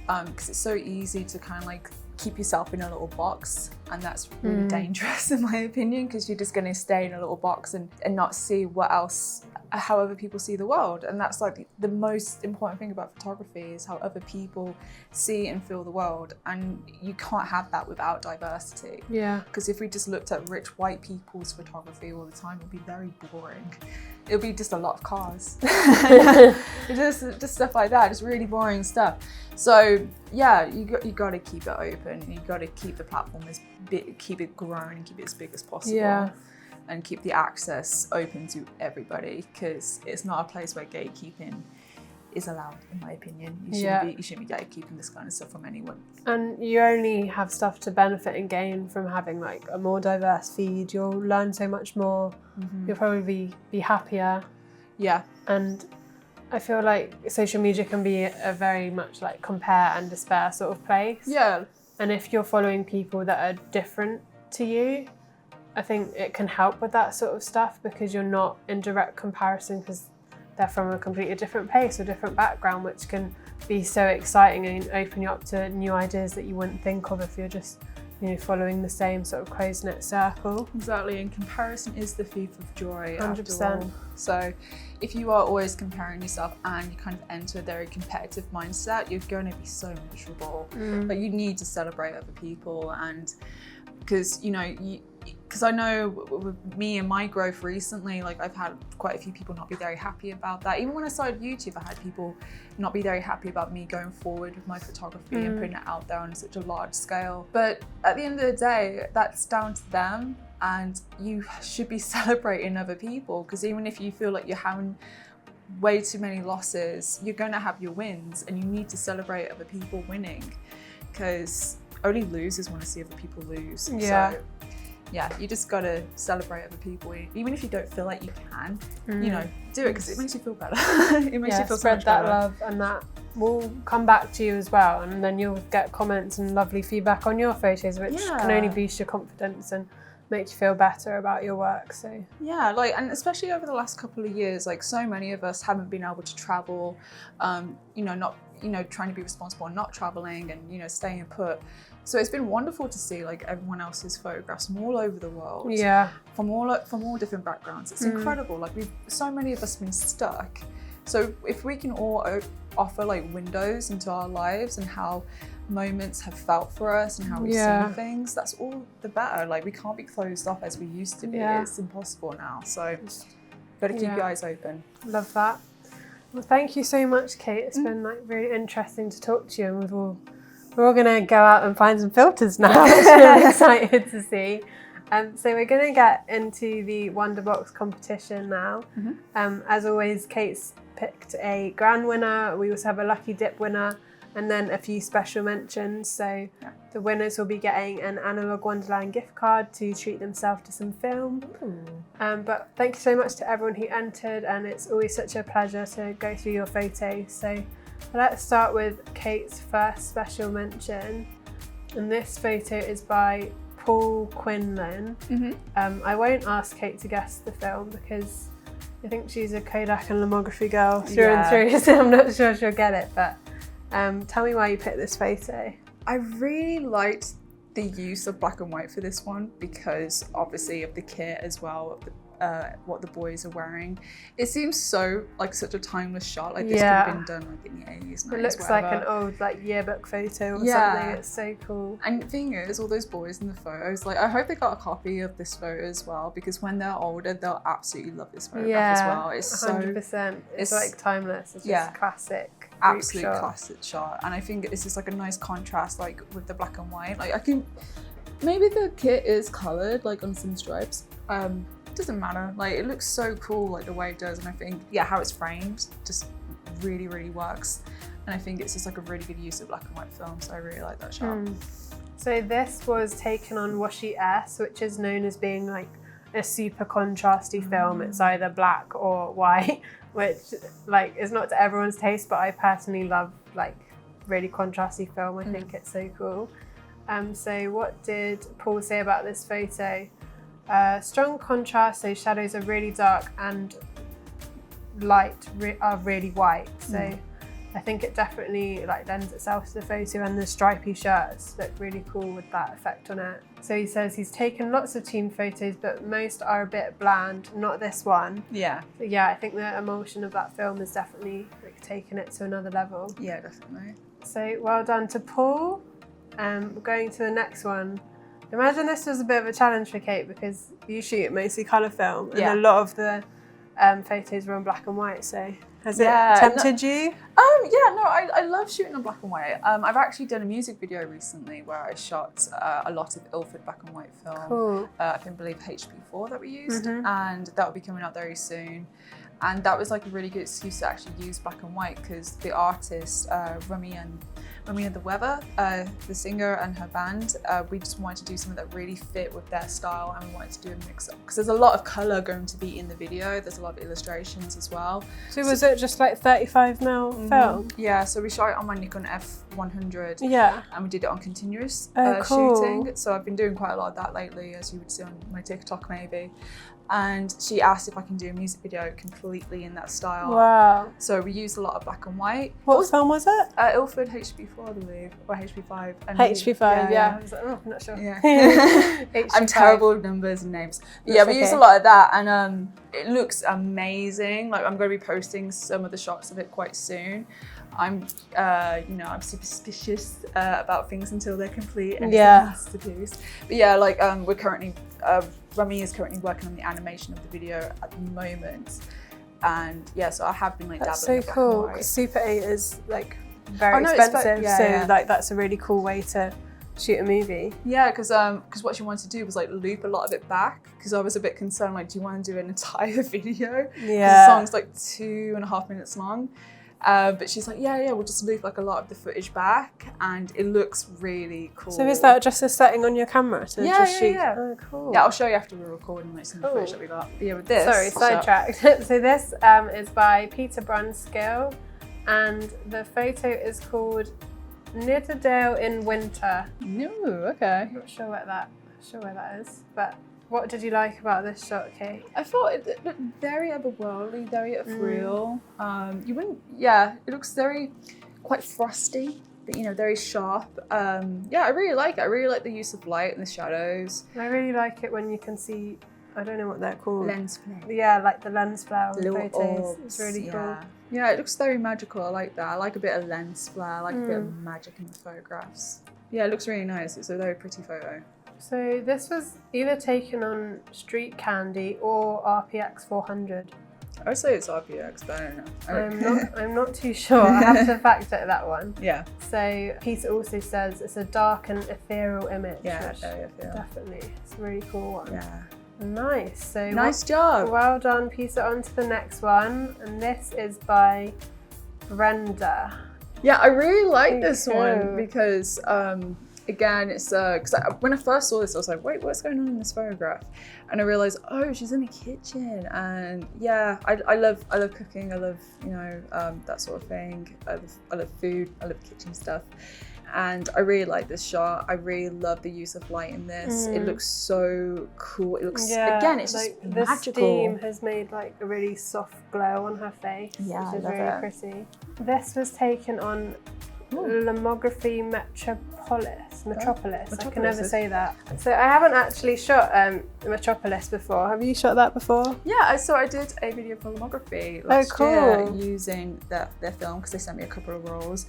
because it's so easy to kind of like keep yourself in a little box, and that's really dangerous in my opinion, because you're just going to stay in a little box and not see what else, how other people see the world. And that's like the most important thing about photography, is how other people see and feel the world, and you can't have that without diversity. Because if we just looked at rich white people's photography all the time, it would be very boring. It would be just a lot of cars. just stuff like that, just really boring stuff. So yeah, you got to keep it open, and you got to keep the platform keep it growing and keep it as big as possible. And keep the access open to everybody, because it's not a place where gatekeeping is allowed, in my opinion. You shouldn't be gatekeeping this kind of stuff from anyone. And you only have stuff to benefit and gain from having like a more diverse feed. You'll learn so much more. You'll probably be happier. And I feel like social media can be a very much like compare and despair sort of place. And if you're following people that are different to you, I think it can help with that sort of stuff, because you're not in direct comparison, because they're from a completely different place or different background, which can be so exciting and open you up to new ideas that you wouldn't think of if you're just, you know, following the same sort of close-knit circle. Exactly, and comparison is the thief of joy. 100%. So if you are always comparing yourself and you kind of enter a very competitive mindset, you're going to be so miserable. But you need to celebrate other people, and because, you know, because I know with me and my growth recently, like I've had quite a few people not be very happy about that. Even when I started YouTube, I had people not be very happy about me going forward with my photography and putting it out there on such a large scale. But at the end of the day, that's down to them, and you should be celebrating other people, because even if you feel like you're having way too many losses, you're going to have your wins, and you need to celebrate other people winning, because only losers want to see other people lose. So yeah, you just got to celebrate other people, even if you don't feel like you can, you know, do it, because it makes you feel better. It makes you feel so much better. Spread that love and that we'll come back to you as well, and then you'll get comments and lovely feedback on your photos, which can only boost your confidence and make you feel better about your work. So yeah, like, and especially over the last couple of years, like so many of us haven't been able to travel, not trying to be responsible and not traveling and staying put. So it's been wonderful to see like everyone else's photographs from all over the world. Yeah. From all different backgrounds. It's incredible. Like so many of us have been stuck. So if we can all offer like windows into our lives and how moments have felt for us and how we've seen things, that's all the better. Like we can't be closed off as we used to be. It's impossible now. So gotta keep your eyes open. Love that. Well, thank you so much, Kate. It's been like really interesting to talk to you, and we're all gonna go out and find some filters now, which I'm excited to see. So we're gonna get into the WonderBox competition now. As always, Kate's picked a grand winner. We also have a lucky dip winner, and then a few special mentions. So the winners will be getting an Analogue Wonderland gift card to treat themselves to some film. But thank you so much to everyone who entered, and it's always such a pleasure to go through your photos. So let's start with Kate's first special mention, and this photo is by Paul Quinlan. I won't ask Kate to guess the film because I think she's a Kodak and lomography girl through and through, so I'm not sure she'll get it, but tell me why you picked this photo. I really liked the use of black and white for this one because obviously of the kit as well, what the boys are wearing. It seems so like such a timeless shot. Like this could have been done like in the 80s, 90s. It looks like an old like yearbook photo or something. It's so cool. And the thing is, all those boys in the photos, like I hope they got a copy of this photo as well, because when they're older, they'll absolutely love this photograph as well. It's 100%. It's like timeless. It's just classic. Absolute classic shot. And I think this is like a nice contrast, like with the black and white. Like I can, maybe the kit is coloured like on some stripes. Doesn't matter. Like it looks so cool, like the way it does, and I think how it's framed just really, really works. And I think it's just like a really good use of black and white film. So I really like that shot. So this was taken on Washi S, which is known as being like a super contrasty film. It's either black or white, which like is not to everyone's taste, but I personally love like really contrasty film. I think it's so cool. So what did Paul say about this photo? Strong contrast, so shadows are really dark and light are really white. So I think it definitely like lends itself to the photo, and the stripy shirts look really cool with that effect on it. So he says he's taken lots of team photos, but most are a bit bland, not this one. So I think the emulsion of that film has definitely like taken it to another level. Yeah, definitely. So well done to Paul. We're going to the next one. Imagine this was a bit of a challenge for Kate because you shoot mostly colour film, and a lot of the photos were in black and white. So has it tempted you? I love shooting on black and white. I've actually done a music video recently where I shot a lot of Ilford black and white film. Cool. I can believe HP4 that we used, and that will be coming out very soon. And that was like a really good excuse to actually use black and white because the artist, Rummy and the Weather, the singer and her band, we just wanted to do something that really fit with their style, and we wanted to do a mix up because there's a lot of colour going to be in the video. There's a lot of illustrations as well. So was it just like 35mm film? Yeah, so we shot it on my Nikon F100. And we did it on continuous shooting. So I've been doing quite a lot of that lately, as you would see on my TikTok maybe. And she asked if I can do a music video completely in that style. Wow. So we used a lot of black and white. What film was it? Ilford HP4, I believe, or HP5. And HP5, I was like, oh, I'm not sure. I'm terrible with numbers and names. But we used a lot of that, and it looks amazing. Like I'm going to be posting some of the shots of it quite soon. I'm superstitious about things until they're complete and masterpiece. But we're currently, Rummy is currently working on the animation of the video at the moment, and so I have been like dabbling. That's so cool. Because Super 8 is like very expensive, like that's a really cool way to shoot a movie. Yeah, because what she wanted to do was like loop a lot of it back, because I was a bit concerned, like, do you want to do an entire video? The song's like 2.5 minutes long. But she's like, we'll just loop like a lot of the footage back, and it looks really cool. So is that just a setting on your camera to just shoot? Oh, cool. Yeah, I'll show you after we're recording like some of the footage that we got. But with this. Sorry, sidetracked. So this is by Branskill. and the photo is called Nitterdale in Winter. No, okay. I'm not sure where that is, but what did you like about this shot, Kate? I thought it looked very otherworldly, very ethereal. It looks quite frosty, but very sharp. I really like it. I really like the use of light and the shadows. I really like it when you can see, I don't know what they're called. Lens flare. Yeah, like the lens flare on Little photos. orbs, It's really cool. Yeah, it looks very magical. I like that. I like a bit of lens flare. I like a bit of magic in the photographs. Yeah, it looks really nice. It's a very pretty photo. So this was either taken on Street Candy or RPX 400. I would say it's RPX, but I don't know. I'm not too sure. I have to fact check that one. Yeah. So Peter also says it's a dark and ethereal image. Yeah, which very ethereal. Definitely. It's a really cool one. Yeah. Nice. So nice job. Well done, Peter. On to the next one. And this is by Brenda. Yeah, I really like this cool. one because again, it's because when I first saw this, I was like, wait, what's going on in this photograph? And I realized, oh, she's in the kitchen. And yeah, I love cooking. I love that sort of thing. I love food. I love kitchen stuff. And I really like this shot. I really love the use of light in this. It looks so cool. It looks, again, it's like just magical. The steam has made like a really soft glow on her face, which is really pretty. This was taken on Lomography Metropolis. I can never say that. So I haven't actually shot Metropolis before. Have you shot that before? Yeah, so I did a video for Lomography last year using their film because they sent me a couple of rolls.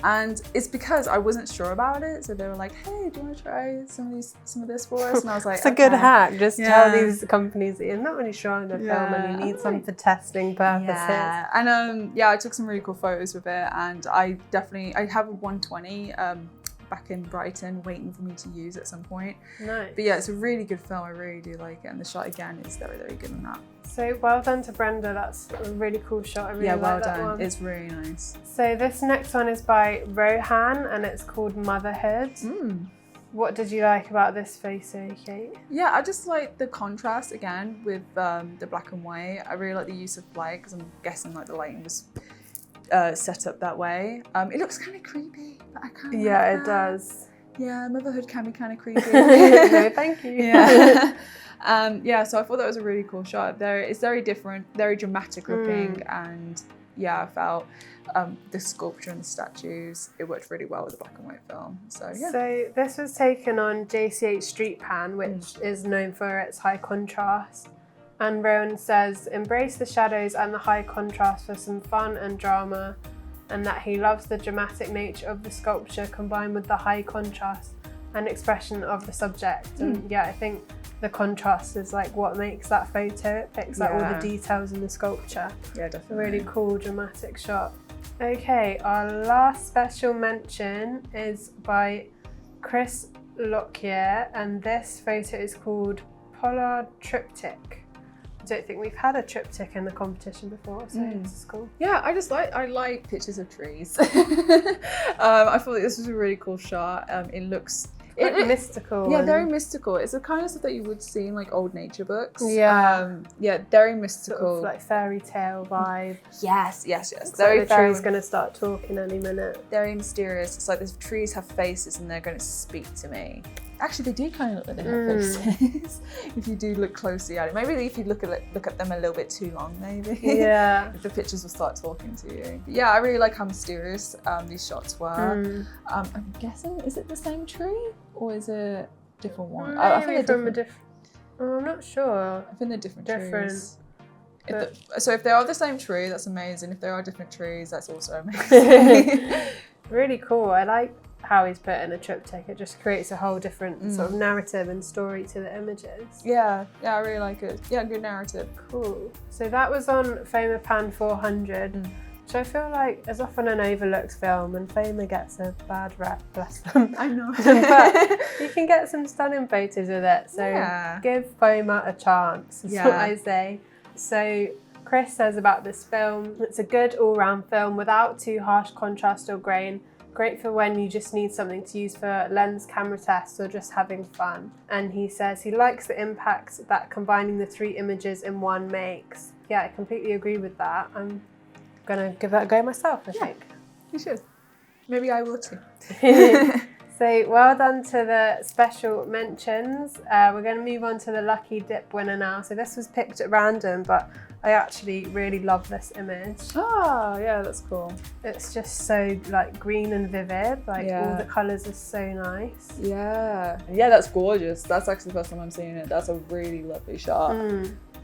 And it's because I wasn't sure about it, so they were like, "Hey, do you want to try some of this for us?" And I was like, "It's a good hack. Just tell these companies that you're not really sure on the film and you need some for testing purposes." Yeah, and I took some really cool photos with it, and I have a 120 back in Brighton waiting for me to use at some point. Nice. But yeah, it's a really good film. I really do like it, and the shot again is very, very good on that. So well done to Brenda. That's a really cool shot. I really like that one. It's really nice. So this next one is by Rohan, and it's called Motherhood. What did you like about this photo, Kate? Yeah, I just like the contrast again with the black and white. I really like the use of light because I'm guessing like the lighting was set up that way. It looks kind of creepy, but I kind of like that. It does. Yeah, motherhood can be kind of creepy. No, thank you. Yeah. So I thought that was a really cool shot. It's very different, very dramatic looking, and yeah, I felt the sculpture and the statues, it worked really well with the black and white film. So yeah. So this was taken on JCH Street Pan, which is known for its high contrast. And Rohan says, embrace the shadows and the high contrast for some fun and drama, and that he loves the dramatic nature of the sculpture combined with the high contrast and expression of the subject. And yeah, I think the contrast is like what makes that photo. It picks out all the details in the sculpture. Yeah, definitely. A really cool dramatic shot. Okay, our last special mention is by Chris Lockyer, and this photo is called Pollard Triptych. I don't think we've had a triptych in the competition before, so this is cool. Yeah, I like pictures of trees. I thought this was a really cool shot. It looks mystical. Yeah, very mystical. It's the kind of stuff that you would see in like old nature books. Yeah. Very mystical. Sort of like fairy tale vibe. Yes. Very the tree's going to start talking any minute. Very mysterious. It's like the trees have faces and they're going to speak to me. Actually, they do kind of look like they have faces. If you do look closely at it. Maybe if you look at them a little bit too long, maybe. Yeah. If the pictures will start talking to you. But yeah, I really like how mysterious these shots were. I'm guessing, is it the same tree or is it a different one? Maybe I think they're different. I'm not sure. I think they're different trees. So if they are the same tree, that's amazing. If there are different trees, that's also amazing. Really cool. I like how he's put in a triptych. It just creates a whole different sort of narrative and story to the images. Yeah, I really like it. Yeah, good narrative. Cool. So that was on Fomapan 400, which I feel like is often an overlooked film, and Foma gets a bad rap, bless them. I know. But you can get some stunning photos with it, so give Foma a chance, is what I say. So Chris says about this film, it's a good all-round film without too harsh contrast or grain. Great for when you just need something to use for lens camera tests or just having fun. And he says he likes the impact that combining the three images in one makes. Yeah, I completely agree with that. gonna give that a go myself, I think. You should. Maybe I will too. So well done to the special mentions. We're going to move on to the lucky dip winner now. So this was picked at random, but I actually really love this image. Oh, yeah, that's cool. It's just so like green and vivid. Like all the colours are so nice. Yeah. Yeah, that's gorgeous. That's actually the first time I'm seeing it. That's a really lovely shot.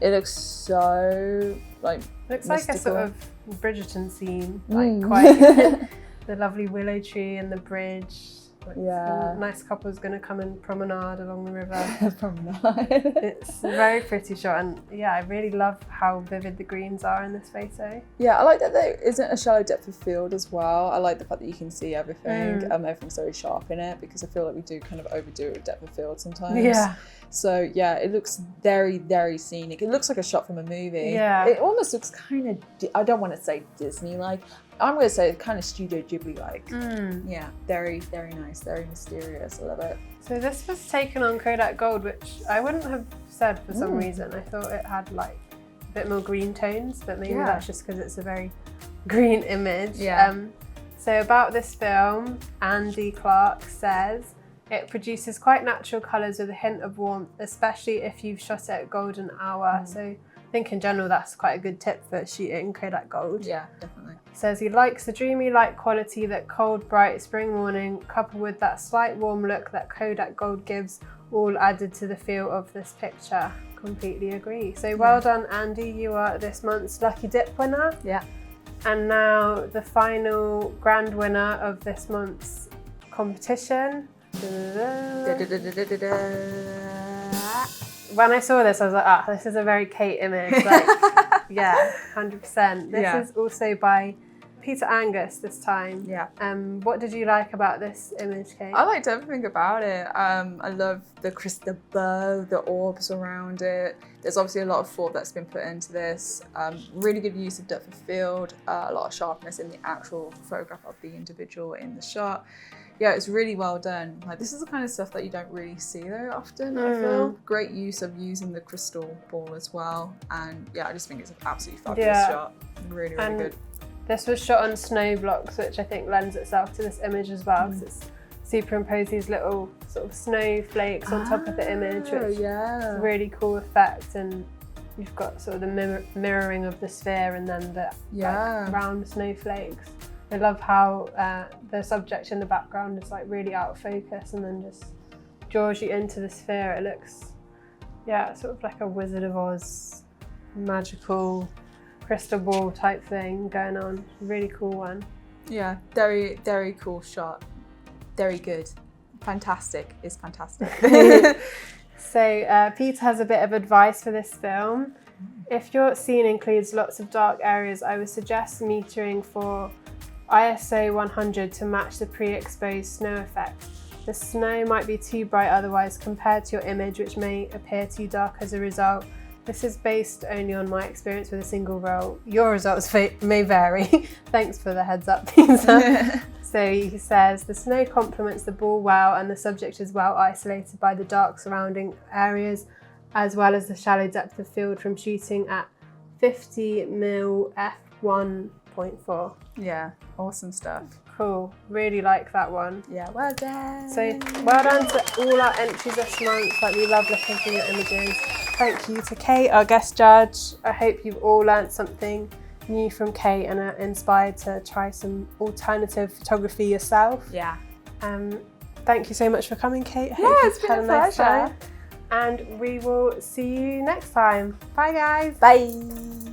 It looks so like looks mystical. Like a sort of Bridgerton scene. Like quite the lovely willow tree and the bridge. Like a nice couple's going to come and promenade along the river. Promenade. It's a very pretty shot, and yeah, I really love how vivid the greens are in this photo. Yeah, I like that there isn't a shallow depth of field as well. I like the fact that you can see everything. Everything's very sharp in it, because I feel like we do kind of overdo it with depth of field sometimes. Yeah. So yeah, it looks very, very scenic. It looks like a shot from a movie. Yeah. It almost looks kind of, I don't want to say Disney-like. I'm going to say kind of Studio Ghibli-like. Yeah, very, very nice, very mysterious. I love it. So this was taken on Kodak Gold, which I wouldn't have said for some reason. I thought it had like a bit more green tones, but maybe that's just because it's a very green image. Yeah. So about this film, Andy Clark says, it produces quite natural colours with a hint of warmth, especially if you've shot it at golden hour. So I think in general that's quite a good tip for shooting Kodak Gold. Yeah, definitely. He says he likes the dreamy light quality that cold, bright spring morning, coupled with that slight warm look that Kodak Gold gives, all added to the feel of this picture. Completely agree. So well done, Andy. You are this month's lucky dip winner. Yeah. And now the final grand winner of this month's competition. When I saw this, I was like, this is a very Kate image. Like, yeah, 100%. This is also by Peter Angus this time. Yeah. What did you like about this image, Kate? I liked everything about it. I love the crystal bow, the orbs around it. There's obviously a lot of thought that's been put into this. Really good use of depth of field, a lot of sharpness in the actual photograph of the individual in the shot. Yeah, it's really well done. Like, this is the kind of stuff that you don't really see very often, I feel. Great use of using the crystal ball as well. And yeah, I just think it's an absolutely fabulous shot. Really, really good. This was shot on snow blocks, which I think lends itself to this image as well, because it's superimposed these little sort of snowflakes on top of the image, which is a really cool effect. And you've got sort of the mirroring of the sphere and then the like, round snowflakes. I love how the subject in the background is like really out of focus and then just draws you into the sphere. It looks, sort of like a Wizard of Oz magical crystal ball type thing going on. Really cool one. Yeah, very, very cool shot. Very good. Fantastic is fantastic. So Peter has a bit of advice for this film. If your scene includes lots of dark areas, I would suggest metering for ISO 100 to match the pre-exposed snow effect. The snow might be too bright otherwise compared to your image, which may appear too dark as a result. This is based only on my experience with a single roll. Your results may vary. Thanks for the heads up, Peter. So he says, the snow complements the ball well and the subject is well isolated by the dark surrounding areas, as well as the shallow depth of field from shooting at 50mm f1.4. Yeah, awesome stuff. Cool, really like that one. Yeah, well done. So well done to all our entries this month. Like, we love looking through your images. Thank you to Kate, our guest judge. I hope you've all learned something new from Kate and are inspired to try some alternative photography yourself. Yeah. Thank you so much for coming, Kate. Yeah, it's been a pleasure. And we will see you next time. Bye, guys. Bye.